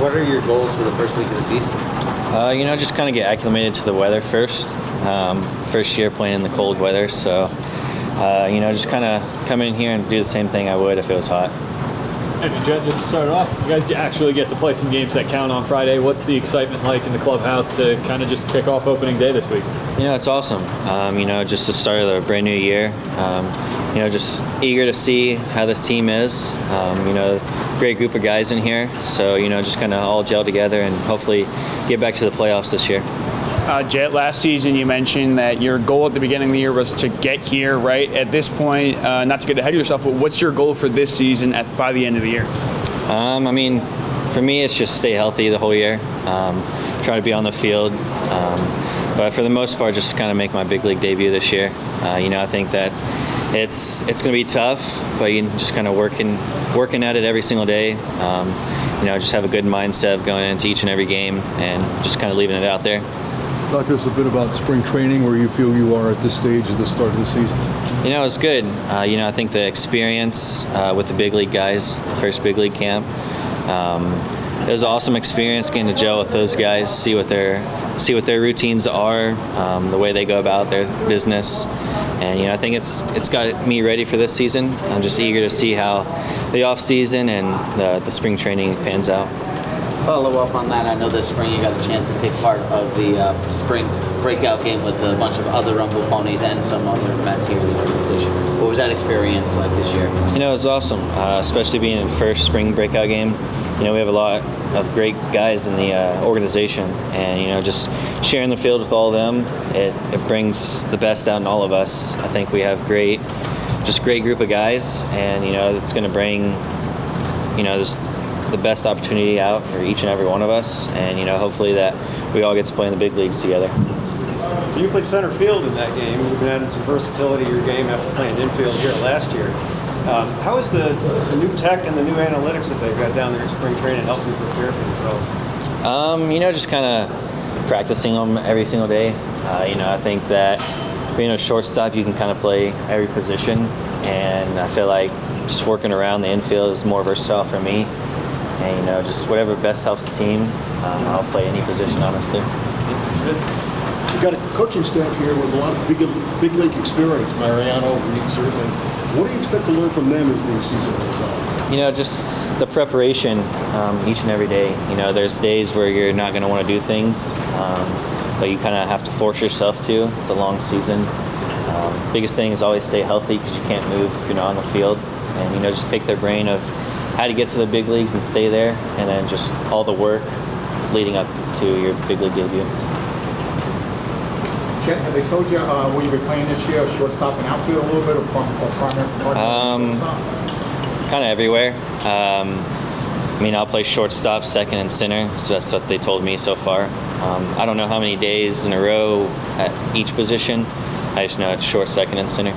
What are your goals for the first week of the season? Just kind of get acclimated to the weather first. First year playing in the cold weather, so just kind of come in here and do the same thing I would if it was hot. And Jett, just to start off, you guys actually get to play some games that count on Friday. What's the excitement like in the clubhouse to kind of just kick off opening day this week? It's awesome. Just the start of the brand new year. Just eager to see how this team is. Great group of guys in here. So, just kind of all gel together and hopefully get back to the playoffs this year. Jett, last season you mentioned that your goal at the beginning of the year was to get here, right? At this point, not to get ahead of yourself, but what's your goal for this season by the end of the year? For me, it's just stay healthy the whole year. Try to be on the field. But for the most part, just kind of make my big league debut this year. I think that it's going to be tough, but you just kind of working at it every single day. Just have a good mindset of going into each and every game and just kind of leaving it out there. Talk to us a bit about spring training, where you feel you are at this stage at the start of the season. It's good. I think the experience with the big league guys, first big league camp, it was an awesome experience getting to gel with those guys, see what their routines are, the way they go about their business. And I think it's got me ready for this season. I'm just eager to see how the off season and the spring training pans out. Follow up on that. I know this spring you got a chance to take part of the spring breakout game with a bunch of other Rumble Ponies and some other Mets here in the organization. What was that experience like this year? It was awesome, especially being in first spring breakout game. We have a lot of great guys in the organization, and just sharing the field with all of them, it brings the best out in all of us. I think we have great group of guys, and it's going to bring the best opportunity out for each and every one of us, and hopefully that we all get to play in the big leagues together. So you played center field in that game. You've been adding some versatility to your game after playing infield here last year. How is the new tech and the new analytics that they've got down there in spring training helping you prepare for the pros? Just kind of practicing them every single day. I think that being a shortstop, you can kind of play every position, and I feel like just working around the infield is more versatile for me. And just whatever best helps the team, I'll play any position, honestly. You've got a coaching staff here with a lot of big league experience. Mariano, Reed, certainly. What do you expect to learn from them as the season goes on? Just the preparation each and every day. There's days where you're not going to want to do things, but you kind of have to force yourself to. It's a long season. Biggest thing is always stay healthy, because you can't move if you're not on the field. And just pick their brain of how to get to the big leagues and stay there, and then just all the work leading up to your big league debut. Jett, have they told you will you be playing this year, shortstop and outfield a little bit, or primary? Kind of everywhere. I'll play shortstop, second, and center, so that's what they told me so far. I don't know how many days in a row at each position. I just know it's short, second, and center.